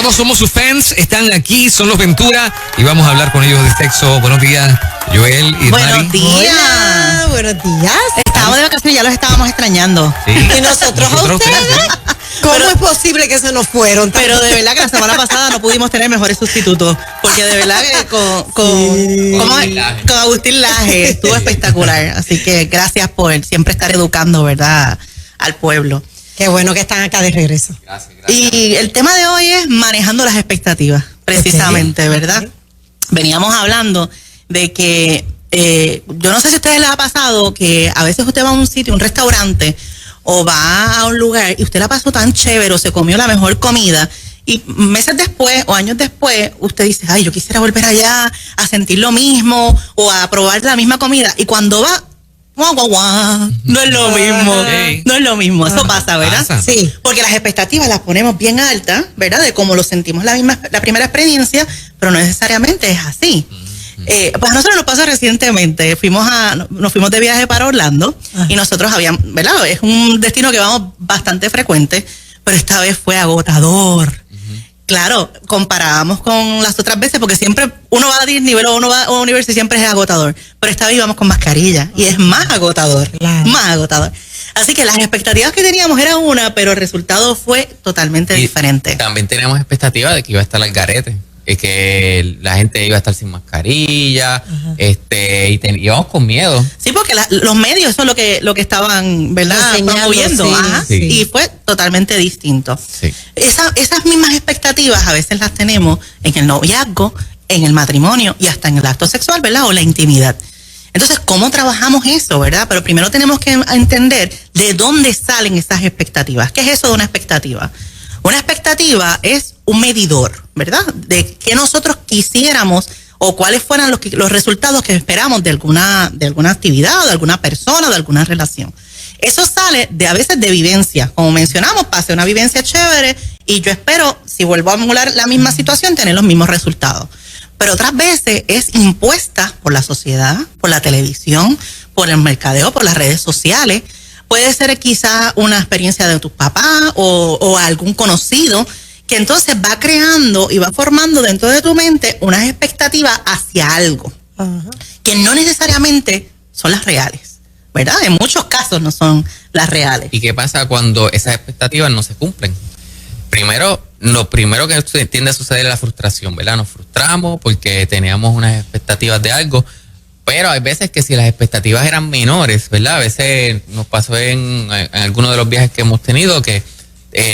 nosotros somos sus fans, están aquí, son los Ventura y vamos a hablar con ellos de sexo. Buenos días, Joel y Buenos Mari. días. Hola, buenos días. Estábamos de vacaciones y ya los estábamos extrañando. Sí. Y nosotros a ustedes. ¿Cómo es posible que se nos fueron? Pero de verdad que la semana pasada no pudimos tener mejores sustitutos. Porque de verdad que con Agustín Laje estuvo espectacular. Así que gracias por siempre estar educando, ¿verdad?, al pueblo. Qué bueno que están acá de regreso. Gracias. Y el tema de hoy es manejando las expectativas, precisamente, ¿verdad? Veníamos hablando de que yo no sé si a ustedes les ha pasado que a veces usted va a un sitio, un restaurante, o va a un lugar y usted la pasó tan chévere o se comió la mejor comida y meses después o años después usted dice, ay, yo quisiera volver allá a sentir lo mismo o a probar la misma comida, y cuando va, no es lo mismo, no es lo mismo, eso pasa, ¿verdad? Pasa. Sí. Porque las expectativas las ponemos bien altas, ¿verdad? De cómo lo sentimos la primera experiencia, pero no necesariamente es así. Pues a nosotros nos pasó recientemente, nos fuimos de viaje para Orlando. Ajá. Y nosotros ¿verdad? Es un destino que vamos bastante frecuente, pero esta vez fue agotador. Claro, comparábamos con las otras veces, porque siempre uno va a Disney o uno va a Universal y siempre es agotador. Pero esta vez íbamos con mascarilla y es más agotador, Claro. más agotador. Así que las expectativas que teníamos era una, pero el resultado fue totalmente diferente. También teníamos expectativas de que iba a estar al garete, que la gente iba a estar sin mascarilla, íbamos con miedo. Sí, porque los medios son lo que estaban, ¿verdad?, Enseñando, promoviendo. sí, Ajá. sí. Y fue totalmente distinto. Sí. Esas mismas expectativas a veces las tenemos en el noviazgo, en el matrimonio y hasta en el acto sexual, ¿verdad?, o la intimidad. Entonces, ¿cómo trabajamos eso, verdad? Pero primero tenemos que entender de dónde salen esas expectativas. ¿Qué es eso de una expectativa? Una expectativa es un medidor, ¿verdad?, de qué nosotros quisiéramos o cuáles fueran los resultados que esperamos de alguna actividad, o de alguna persona, o de alguna relación. Eso sale a veces de vivencia. Como mencionamos, pasé una vivencia chévere y yo espero, si vuelvo a emular la misma situación, tener los mismos resultados. Pero otras veces es impuesta por la sociedad, por la televisión, por el mercadeo, por las redes sociales. Puede ser quizás una experiencia de tus papás o algún conocido, que entonces va creando y va formando dentro de tu mente unas expectativas hacia algo, que no necesariamente son las reales, ¿verdad? En muchos casos no son las reales. ¿Y qué pasa cuando esas expectativas no se cumplen? Lo primero que tiende a suceder es la frustración, ¿verdad? Nos frustramos porque teníamos unas expectativas de algo, pero hay veces que si las expectativas eran menores, ¿verdad? A veces nos pasó en algunos de los viajes que hemos tenido que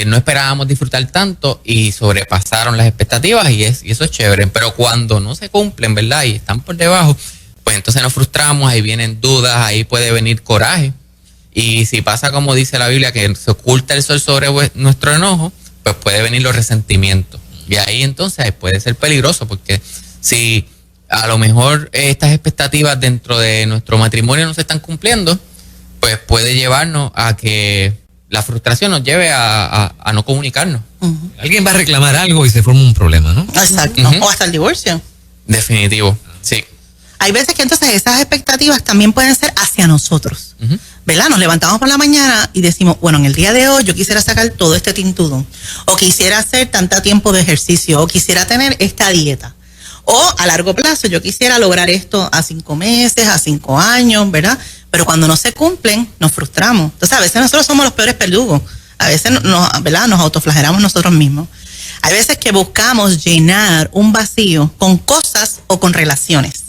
no esperábamos disfrutar tanto y sobrepasaron las expectativas y eso es chévere. Pero cuando no se cumplen, ¿verdad?, y están por debajo, pues entonces nos frustramos, ahí vienen dudas, ahí puede venir coraje. Y si pasa como dice la Biblia, que se oculta el sol sobre nuestro enojo, pues puede venir los resentimientos. Y ahí entonces puede ser peligroso, porque si a lo mejor estas expectativas dentro de nuestro matrimonio no se están cumpliendo, pues puede llevarnos a que la frustración nos lleve a no comunicarnos. Alguien va a reclamar algo y se forma un problema, ¿no? Exacto. O hasta el divorcio. Definitivo, sí. Hay veces que entonces esas expectativas también pueden ser hacia nosotros, ¿verdad? Nos levantamos por la mañana y decimos, bueno, en el día de hoy yo quisiera sacar todo este tintudón, o quisiera hacer tanto tiempo de ejercicio, o quisiera tener esta dieta, o a largo plazo yo quisiera lograr esto a 5 meses, a 5 años, ¿verdad? Pero cuando no se cumplen, nos frustramos. Entonces a veces nosotros somos los peores verdugos, a veces ¿verdad?, nos autoflagelamos nosotros mismos. Hay veces que buscamos llenar un vacío con cosas o con relaciones.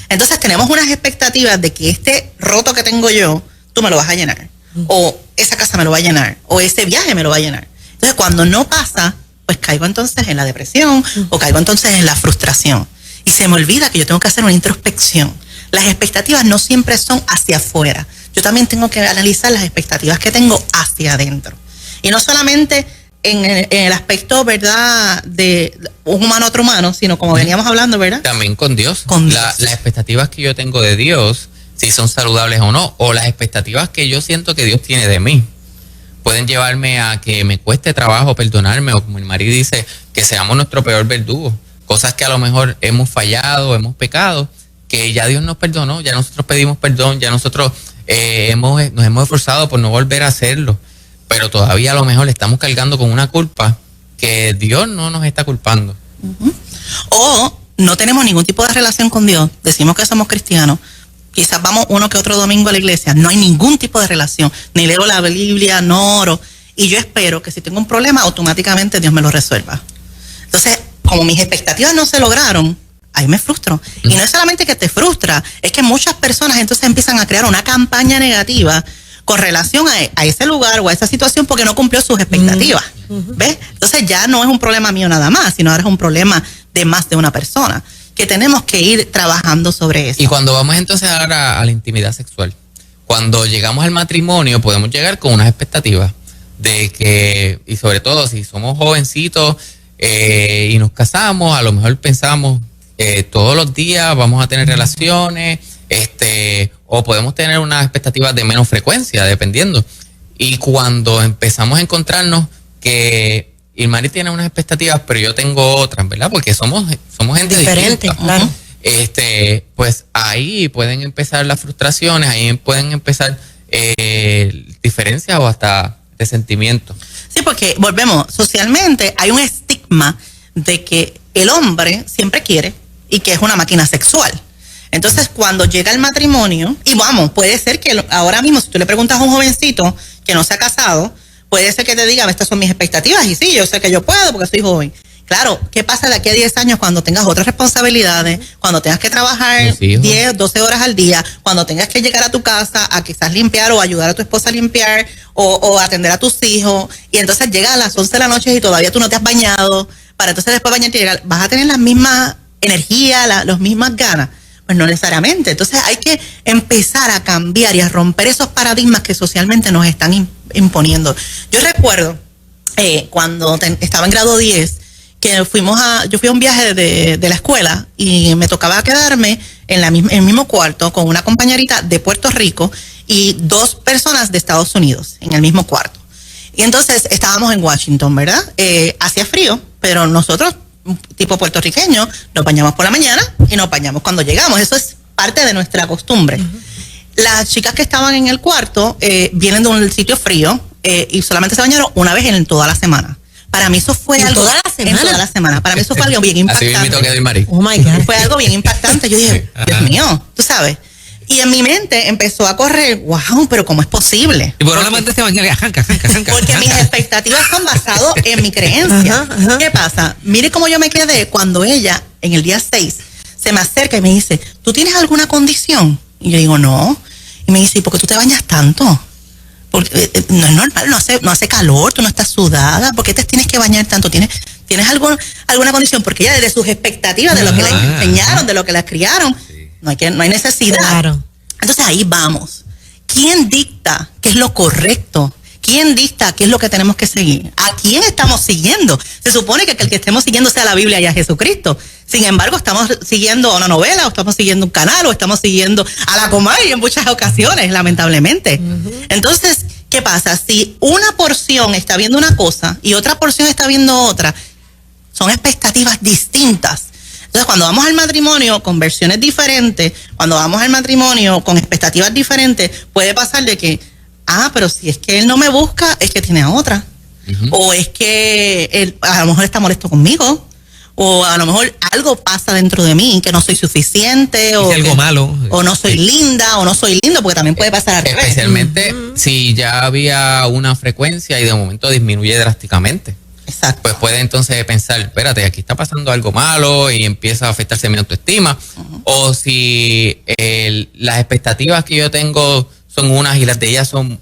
Entonces tenemos unas expectativas de que este roto que tengo yo, tú me lo vas a llenar. O esa casa me lo va a llenar. O ese viaje me lo va a llenar. Entonces cuando no pasa, pues caigo entonces en la depresión o caigo entonces en la frustración. Y se me olvida que yo tengo que hacer una introspección. Las expectativas no siempre son hacia afuera. Yo también tengo que analizar las expectativas que tengo hacia adentro. Y no solamente en el aspecto, ¿verdad?, de un humano a otro humano, sino como veníamos hablando, ¿verdad?, También con Dios. Con Dios. Las expectativas que yo tengo de Dios, si son saludables o no, o las expectativas que yo siento que Dios tiene de mí, pueden llevarme a que me cueste trabajo perdonarme, o como el marido dice, que seamos nuestro peor verdugo. Cosas que a lo mejor hemos fallado, hemos pecado, que ya Dios nos perdonó, ya nosotros pedimos perdón, ya nosotros nos hemos esforzado por no volver a hacerlo, pero todavía a lo mejor le estamos cargando con una culpa que Dios no nos está culpando. O no tenemos ningún tipo de relación con Dios, decimos que somos cristianos, quizás vamos uno que otro domingo a la iglesia, no hay ningún tipo de relación, ni leo la Biblia, no oro, y yo espero que si tengo un problema, automáticamente Dios me lo resuelva. Entonces, como mis expectativas no se lograron, ahí me frustro. Y no es solamente que te frustra, es que muchas personas entonces empiezan a crear una campaña negativa con relación a ese lugar o a esa situación porque no cumplió sus expectativas. ¿Ves? Entonces ya no es un problema mío nada más, sino ahora es un problema de más de una persona, que tenemos que ir trabajando sobre eso. Y cuando vamos entonces ahora a la intimidad sexual, cuando llegamos al matrimonio podemos llegar con unas expectativas de que, y sobre todo si somos jovencitos y nos casamos, a lo mejor pensamos todos los días vamos a tener relaciones, o podemos tener unas expectativas de menos frecuencia, dependiendo. Y cuando empezamos a encontrarnos que Ilmari tiene unas expectativas, pero yo tengo otras, ¿verdad? Porque somos gente diferente, claro. Pues ahí pueden empezar las frustraciones, ahí pueden empezar diferencias o hasta resentimientos. Sí, porque volvemos, socialmente hay un estigma de que el hombre siempre quiere y que es una máquina sexual. Entonces, cuando llega el matrimonio, y vamos, puede ser que ahora mismo, si tú le preguntas a un jovencito que no se ha casado, puede ser que te diga, estas son mis expectativas, y sí, yo sé que yo puedo porque soy joven. Claro, ¿qué pasa de aquí a 10 años cuando tengas otras responsabilidades, cuando tengas que trabajar 10, 12 horas al día, cuando tengas que llegar a tu casa a quizás limpiar o ayudar a tu esposa a limpiar o atender a tus hijos, y entonces llega a las 11 de la noche y todavía tú no te has bañado, para entonces después bañarte y llegar, vas a tener la misma energía, las mismas ganas? Pues no necesariamente. Entonces hay que empezar a cambiar y a romper esos paradigmas que socialmente nos están imponiendo. Yo recuerdo cuando estaba en grado 10, que yo fui a un viaje de la escuela y me tocaba quedarme en el mismo cuarto con una compañerita de Puerto Rico y 2 personas de Estados Unidos en el mismo cuarto. Y entonces estábamos en Washington, ¿verdad? Hacía frío, pero nosotros, tipo puertorriqueño, nos bañamos por la mañana y nos bañamos cuando llegamos. Eso es parte de nuestra costumbre. Las chicas que estaban en el cuarto vienen de un sitio frío y solamente se bañaron una vez en toda la semana. Para mí eso fue algo... ¿Toda la semana? En toda la semana. Para mí eso fue algo bien impactante. Así mismo que Ilmari. Oh my God. Fue algo bien impactante. Yo dije, Dios mío, tú sabes. Y en mi mente empezó a correr, wow, pero ¿cómo es posible? Y por una parte se baña, janca. Porque mis expectativas son basadas en mi creencia. ¿Qué pasa? Mire cómo yo me quedé cuando ella, en el día 6, se me acerca y me dice, ¿tú tienes alguna condición? Y yo digo, no. Y me dice, ¿y por qué tú te bañas tanto? Porque no es normal, no hace calor, tú no estás sudada, ¿por qué te tienes que bañar tanto? ¿Tienes alguna condición? Porque ella desde sus expectativas, de lo que le enseñaron, de lo que la criaron, no hay necesidad. Claro. Entonces ahí vamos. ¿Quién dicta qué es lo correcto? ¿Quién dicta qué es lo que tenemos que seguir? ¿A quién estamos siguiendo? Se supone que el que estemos siguiendo sea la Biblia y a Jesucristo. Sin embargo, estamos siguiendo una novela, o estamos siguiendo un canal, o estamos siguiendo a la Comay en muchas ocasiones, lamentablemente. Entonces, ¿qué pasa? Si una porción está viendo una cosa y otra porción está viendo otra, son expectativas distintas. Entonces, cuando vamos al matrimonio con versiones diferentes, cuando vamos al matrimonio con expectativas diferentes, puede pasar de que, pero si es que él no me busca, es que tiene a otra. O es que él a lo mejor está molesto conmigo. O a lo mejor algo pasa dentro de mí, que no soy suficiente. O algo malo. O no soy linda, o no soy lindo, porque también puede pasar al revés. Especialmente si ya había una frecuencia y de momento disminuye drásticamente. Exacto. Pues puede entonces pensar, espérate, aquí está pasando algo malo y empieza a afectarse mi autoestima. O si las expectativas que yo tengo son unas y las de ellas son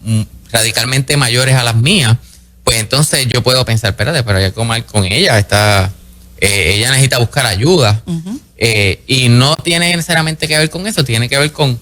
radicalmente mayores a las mías, pues entonces yo puedo pensar, espérate, pero hay algo mal con ella, ella necesita buscar ayuda. Y no tiene necesariamente que ver con eso, tiene que ver con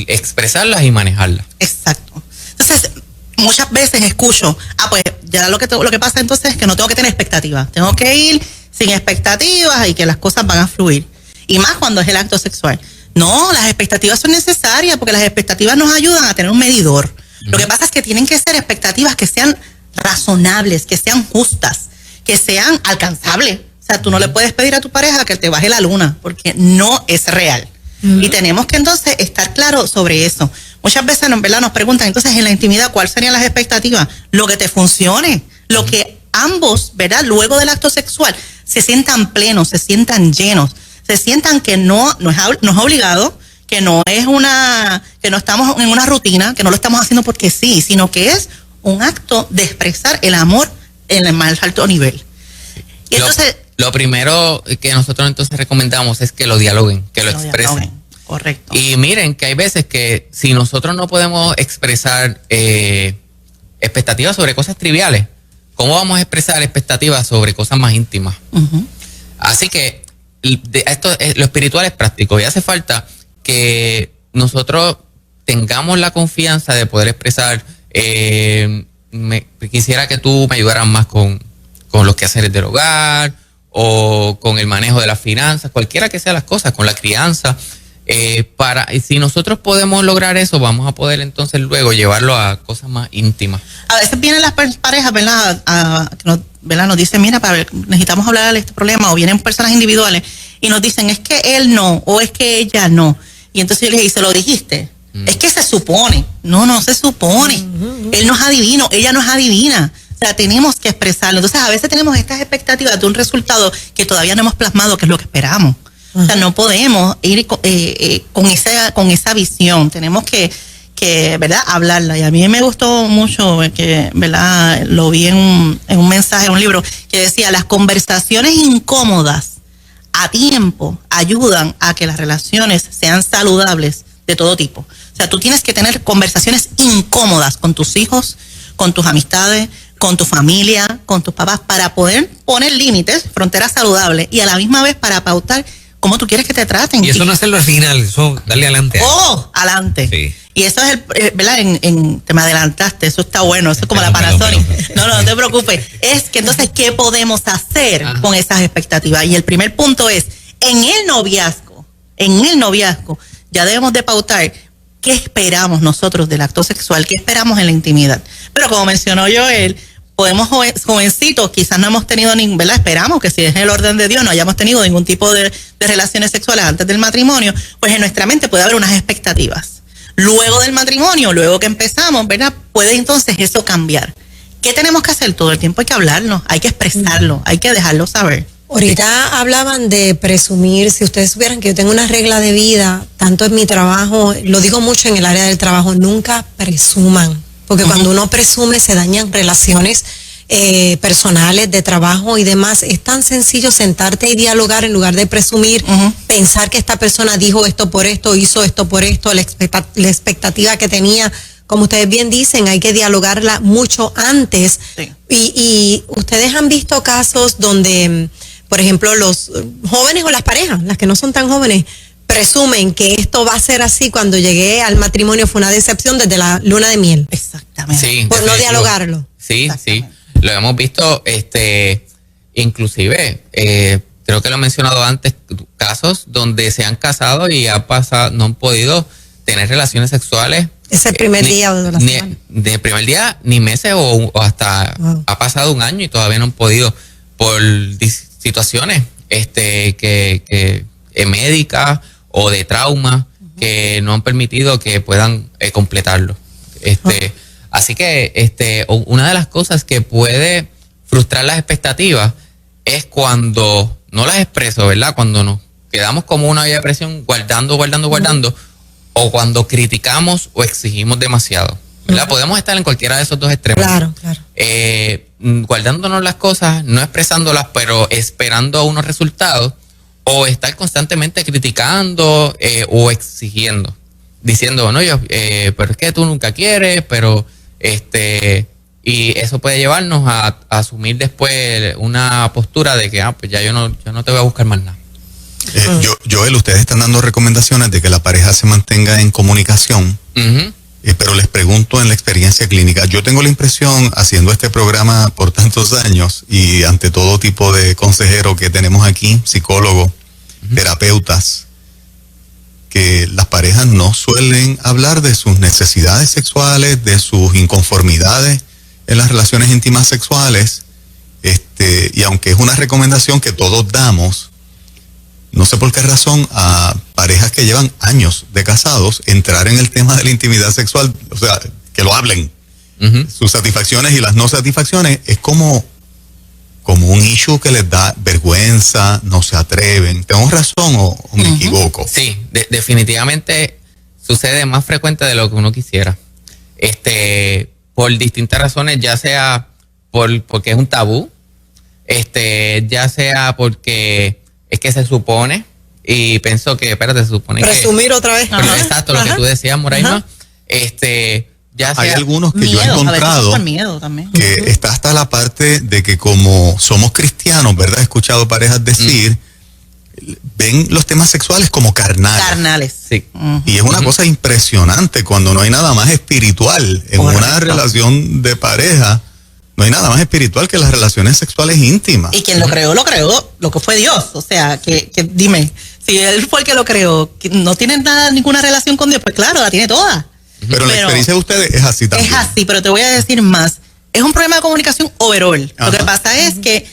expresarlas y manejarlas. Exacto. Entonces, muchas veces escucho, pues ya lo que pasa entonces es que no tengo que tener expectativas. Tengo que ir sin expectativas y que las cosas van a fluir. Y más cuando es el acto sexual. No, las expectativas son necesarias porque las expectativas nos ayudan a tener un medidor. Lo que pasa es que tienen que ser expectativas que sean razonables, que sean justas, que sean alcanzables. O sea, tú no le puedes pedir a tu pareja que te baje la luna porque no es real. Y tenemos que entonces estar claros sobre eso. Muchas veces, en verdad, nos preguntan, entonces, en la intimidad, ¿cuáles serían las expectativas? Lo que te funcione, lo que ambos, ¿verdad? Luego del acto sexual, se sientan plenos, se sientan llenos, se sientan que no es obligado, que no estamos en una rutina, que no lo estamos haciendo porque sí, sino que es un acto de expresar el amor en el más alto nivel. Y entonces, lo primero que nosotros entonces recomendamos es que lo dialoguen, que lo expresen. Correcto. Y miren que hay veces que si nosotros no podemos expresar expectativas sobre cosas triviales, ¿cómo vamos a expresar expectativas sobre cosas más íntimas? Uh-huh. Así que lo espiritual es práctico y hace falta que nosotros tengamos la confianza de poder expresar, quisiera que tú me ayudaras más con los quehaceres del hogar o con el manejo de las finanzas, cualquiera que sean las cosas, con la crianza. Si nosotros podemos lograr eso, vamos a poder entonces luego llevarlo a cosas más íntimas. A veces vienen las parejas, ¿verdad? Nos dicen, mira, necesitamos hablar de este problema, o vienen personas individuales y nos dicen, es que él no, o es que ella no. Y entonces yo les digo, ¿se lo dijiste? Es que se supone. No se supone. Él no es adivino, ella no es adivina. O sea, tenemos que expresarlo. Entonces, a veces tenemos estas expectativas de un resultado que todavía no hemos plasmado, que es lo que esperamos. O sea, no podemos ir con esa visión. Tenemos que ¿verdad? Hablarla. Y a mí me gustó mucho que, ¿verdad? Lo vi en un mensaje, en un libro, que decía, las conversaciones incómodas a tiempo ayudan a que las relaciones sean saludables de todo tipo. O sea, tú tienes que tener conversaciones incómodas con tus hijos, con tus amistades, con tu familia, con tus papás, para poder poner límites, fronteras saludables, y a la misma vez para pautar cómo tú quieres que te traten. Y eso no hacerlo al final, eso darle adelante. Adelante. Sí. Y eso es ¿verdad? Te me adelantaste, eso está bueno, eso es como la Panasonic. No te preocupes. Es que entonces, ¿qué podemos hacer con esas expectativas? Y el primer punto es, en el noviazgo, ya debemos de pautar qué esperamos nosotros del acto sexual, qué esperamos en la intimidad. Pero como mencionó Joel, podemos jovencitos, quizás no hemos tenido ¿verdad? Esperamos que si es el orden de Dios no hayamos tenido ningún tipo de relaciones sexuales antes del matrimonio, pues en nuestra mente puede haber unas expectativas. Luego del matrimonio, luego que empezamos, ¿verdad? Puede entonces eso cambiar. ¿Qué tenemos que hacer? Todo el tiempo hay que hablarlo, hay que expresarlo, hay que dejarlo saber. Ahorita hablaban de presumir. Si ustedes supieran que yo tengo una regla de vida, tanto en mi trabajo, lo digo mucho en el área del trabajo, nunca presuman. Porque cuando uno presume se dañan relaciones personales, de trabajo y demás. Es tan sencillo sentarte y dialogar en lugar de presumir, pensar que esta persona dijo esto por esto, hizo esto por esto, la expectativa que tenía. Como ustedes bien dicen, hay que dialogarla mucho antes. Sí. Y ustedes han visto casos donde, por ejemplo, los jóvenes o las parejas, las que no son tan jóvenes, presumen que esto va a ser así. Cuando llegué al matrimonio fue una decepción desde la luna de miel. Exactamente. Sí, por no dialogarlo. Sí. Lo hemos visto, inclusive, creo que lo he mencionado antes, casos donde se han casado y no han podido tener relaciones sexuales. Es el primer día de la semana. De primer día, ni meses o hasta ha pasado un año y todavía no han podido por situaciones que médicas o de trauma que no han permitido que puedan completarlo. Así que una de las cosas que puede frustrar las expectativas es cuando no las expreso, ¿verdad? Cuando nos quedamos como una olla de presión guardando, o cuando criticamos o exigimos demasiado, ¿verdad? Podemos estar en cualquiera de esos dos extremos. Claro. Guardándonos las cosas, no expresándolas, pero esperando unos resultados, o estar constantemente criticando o exigiendo, diciendo, no, pero es que tú nunca quieres, pero y eso puede llevarnos a asumir después una postura de que pues ya yo no te voy a buscar más nada. Joel, ustedes están dando recomendaciones de que la pareja se mantenga en comunicación, pero les pregunto en la experiencia clínica. Yo tengo la impresión, haciendo este programa por tantos años y ante todo tipo de consejeros que tenemos aquí, psicólogos, terapeutas, que las parejas no suelen hablar de sus necesidades sexuales, de sus inconformidades en las relaciones íntimas sexuales, y aunque es una recomendación que todos damos, no sé por qué razón a parejas que llevan años de casados entrar en el tema de la intimidad sexual, o sea, que lo hablen, sus satisfacciones y las no satisfacciones, es como como un issue que les da vergüenza, no se atreven. ¿Tengo razón o me equivoco? Sí, definitivamente sucede más frecuente de lo que uno quisiera. Por distintas razones, ya sea porque es un tabú, ya sea porque es que se supone, y pienso que, espérate, se supone presumir otra vez. Pero exacto, lo que tú decías, Moraima, ya sea... Hay algunos que miedo, yo he encontrado por miedo también. que está hasta la parte de que como somos cristianos, ¿verdad? He escuchado parejas decir, ven los temas sexuales como carnales. Sí. Y es una cosa impresionante cuando no hay nada más espiritual en una relación de pareja. No hay nada más espiritual que las relaciones sexuales íntimas. Y quien lo creó, lo que fue Dios. O sea, que dime, si él fue el que lo creó, que no tiene ninguna relación con Dios, pues claro, la tiene toda. Pero la experiencia de ustedes es así también. Es así, pero te voy a decir más. Es un problema de comunicación overall. Lo que pasa es que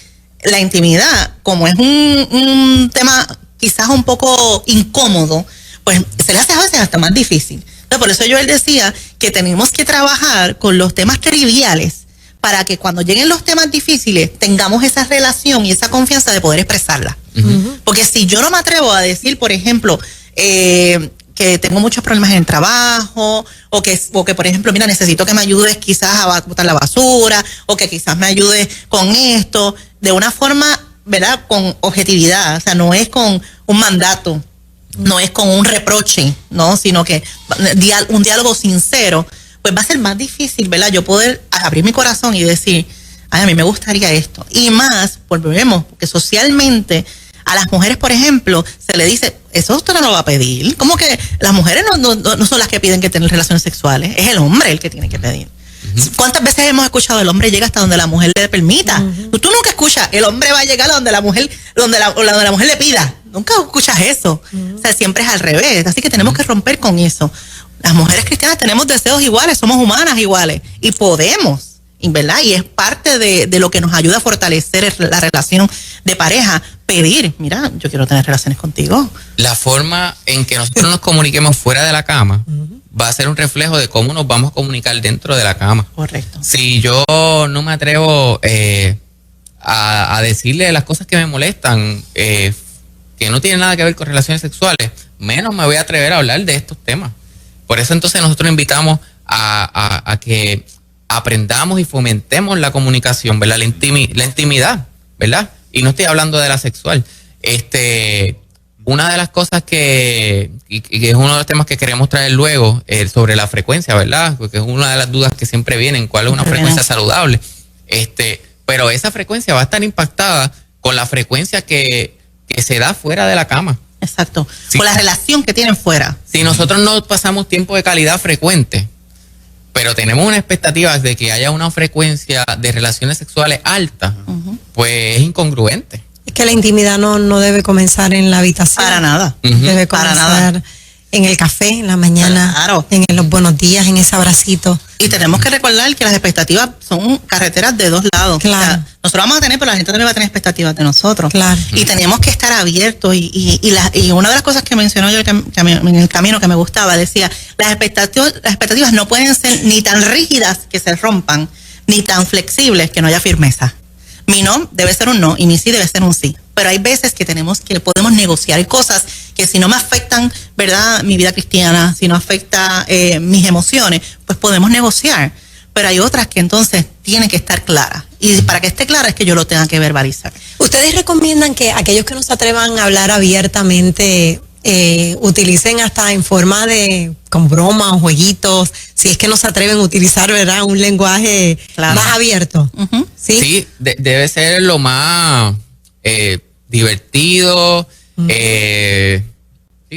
la intimidad, como es un tema quizás un poco incómodo, pues se le hace a veces hasta más difícil. Entonces, por eso él decía que tenemos que trabajar con los temas triviales para que cuando lleguen los temas difíciles tengamos esa relación y esa confianza de poder expresarla. Porque si yo no me atrevo a decir, por ejemplo, que tengo muchos problemas en el trabajo, o que por ejemplo, mira, necesito que me ayudes quizás a botar la basura, o que quizás me ayudes con esto, de una forma, ¿verdad?, con objetividad. O sea, no es con un mandato, no es con un reproche, ¿no? Sino que un diálogo sincero, pues va a ser más difícil, ¿verdad?, yo poder abrir mi corazón y decir, ay, a mí me gustaría esto. Y más, volvemos, porque socialmente a las mujeres, por ejemplo, se le dice, eso usted no lo va a pedir. Como que las mujeres no son las que piden que tengan relaciones sexuales, es el hombre el que tiene que pedir. ¿Cuántas veces hemos escuchado el hombre llega hasta donde la mujer le permita? Tú nunca escuchas, el hombre va a llegar a donde la mujer, donde la mujer le pida. Nunca escuchas eso. O sea, siempre es al revés. Así que tenemos que romper con eso. Las mujeres cristianas tenemos deseos iguales, somos humanas iguales y podemos, ¿verdad? Y es parte de lo que nos ayuda a fortalecer la relación de pareja, pedir, mira, yo quiero tener relaciones contigo. La forma en que nosotros nos comuniquemos fuera de la cama va a ser un reflejo de cómo nos vamos a comunicar dentro de la cama. Correcto. Si yo no me atrevo a decirle las cosas que me molestan, que no tienen nada que ver con relaciones sexuales, menos me voy a atrever a hablar de estos temas. Por eso entonces nosotros invitamos a que aprendamos y fomentemos la comunicación, ¿verdad? La intimidad, ¿verdad? Y no estoy hablando de la sexual. Una de las cosas que es uno de los temas que queremos traer luego, sobre la frecuencia, ¿verdad? Porque es una de las dudas que siempre vienen, ¿cuál es una frecuencia saludable? Pero esa frecuencia va a estar impactada con la frecuencia que se da fuera de la cama. Exacto. Sí. Con la relación que tienen fuera. Si nosotros no pasamos tiempo de calidad frecuente, pero tenemos una expectativa de que haya una frecuencia de relaciones sexuales alta, pues es incongruente. Es que la intimidad no debe comenzar en la habitación. Para nada. Debe Para comenzar nada. en el café, en la mañana, Claro. en los buenos días, en ese abracito. Y tenemos que recordar que las expectativas son carreteras de dos lados. Claro. O sea, nosotros vamos a tener, pero la gente también va a tener expectativas de nosotros. Claro. Y tenemos que estar abiertos. Y una de las cosas que mencionó yo en el camino que me gustaba, decía, las expectativas no pueden ser ni tan rígidas que se rompan, ni tan flexibles que no haya firmeza. Mi no debe ser un no y mi sí debe ser un sí. Pero hay veces que podemos negociar. Hay cosas que si no me afectan, ¿verdad?, mi vida cristiana, si no afecta mis emociones, pues podemos negociar. Pero hay otras que entonces tienen que estar claras. Y para que esté clara es que yo lo tenga que verbalizar. ¿Ustedes recomiendan que aquellos que no se atrevan a hablar abiertamente utilicen hasta en forma de con bromas o jueguitos, si es que no se atreven a utilizar, ¿verdad?, un lenguaje más abierto? Sí, debe ser lo más divertido,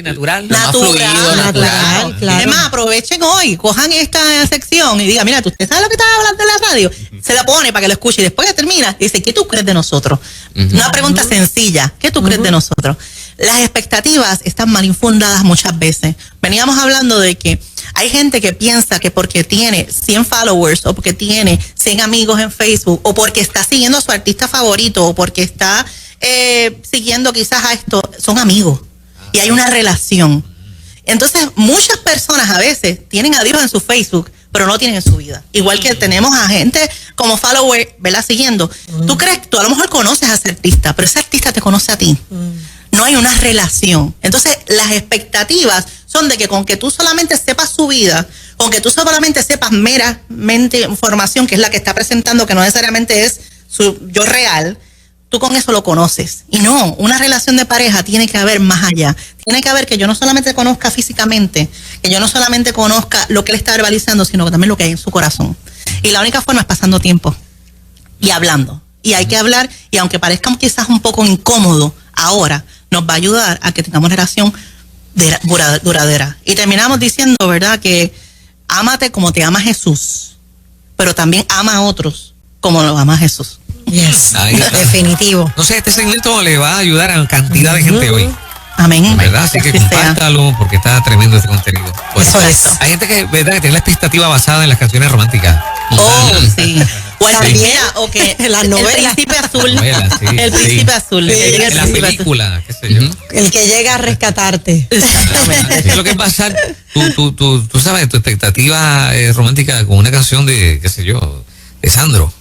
natural. lo más fluido, natural. Claro. Es más, aprovechen hoy, cojan esta sección y digan, mira, ¿usted sabe lo que estaba hablando en la radio? Se la pone para que lo escuche y después que termina, dice, ¿qué tú crees de nosotros? Una pregunta sencilla, ¿qué tú crees de nosotros? Las expectativas están mal infundadas muchas veces. Veníamos hablando de que hay gente que piensa que porque tiene 100 followers o porque tiene 100 amigos en Facebook o porque está siguiendo a su artista favorito o porque está siguiendo quizás a esto, son amigos y hay una relación. Entonces muchas personas a veces tienen a Dios en su Facebook, pero no lo tienen en su vida. Igual que tenemos a gente como follower, ¿verdad? Siguiendo. Tú a lo mejor conoces a ese artista, pero ese artista te conoce a ti. No hay una relación. Entonces, las expectativas son de que con que tú solamente sepas su vida, con que tú solamente sepas meramente información, que es la que está presentando, que no necesariamente es su yo real, tú con eso lo conoces. Y no, una relación de pareja tiene que haber más allá. Tiene que haber que yo no solamente conozca físicamente, que yo no solamente conozca lo que él está verbalizando, sino que también lo que hay en su corazón. Y la única forma es pasando tiempo y hablando. Y hay que hablar, y aunque parezca quizás un poco incómodo ahora, nos va a ayudar a que tengamos una relación duradera. Y terminamos diciendo, ¿verdad?, que ámate como te ama Jesús, pero también ama a otros como lo ama Jesús. Yes, definitivo. No sé, este segmento le va a ayudar a cantidad de gente hoy. Amén. ¿Verdad? Así que compártalo porque está tremendo este contenido. Bueno, Eso es. hay gente que, ¿verdad?, que tiene la expectativa basada en las canciones románticas. Oh, sí. O el También, mira, o que la el novela. príncipe azul. Novela, sí, El sí. príncipe azul. Sí, Que llega el En la príncipe azul. película, qué sé yo. El que llega a rescatarte. Es lo que pasa, tú sabes, tu expectativa romántica con una canción de, qué sé yo, de Sandro.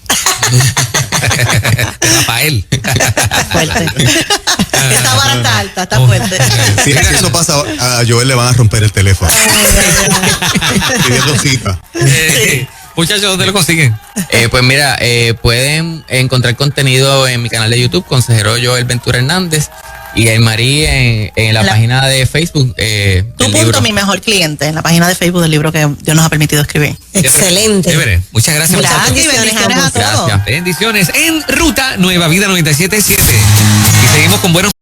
De Rafael. Está fuerte. Esa vara está alta, está Oh. fuerte. Si es que eso pasa, a Joel le van a romper el teléfono. Pidiendo cita. Muchachos, ¿dónde lo consiguen? Pues mira, pueden encontrar contenido en mi canal de YouTube, Consejero Joel Ventura Hernández, y el Marí en la página de Facebook. Tu punto, mi mejor cliente, en la página de Facebook del libro que Dios nos ha permitido escribir. Excelente. Chévere. Muchas gracias. Muchas muchachos. bendiciones a bendiciones a ambos. todos. Gracias. Bendiciones en Ruta Nueva Vida 97.7. Y seguimos con buenos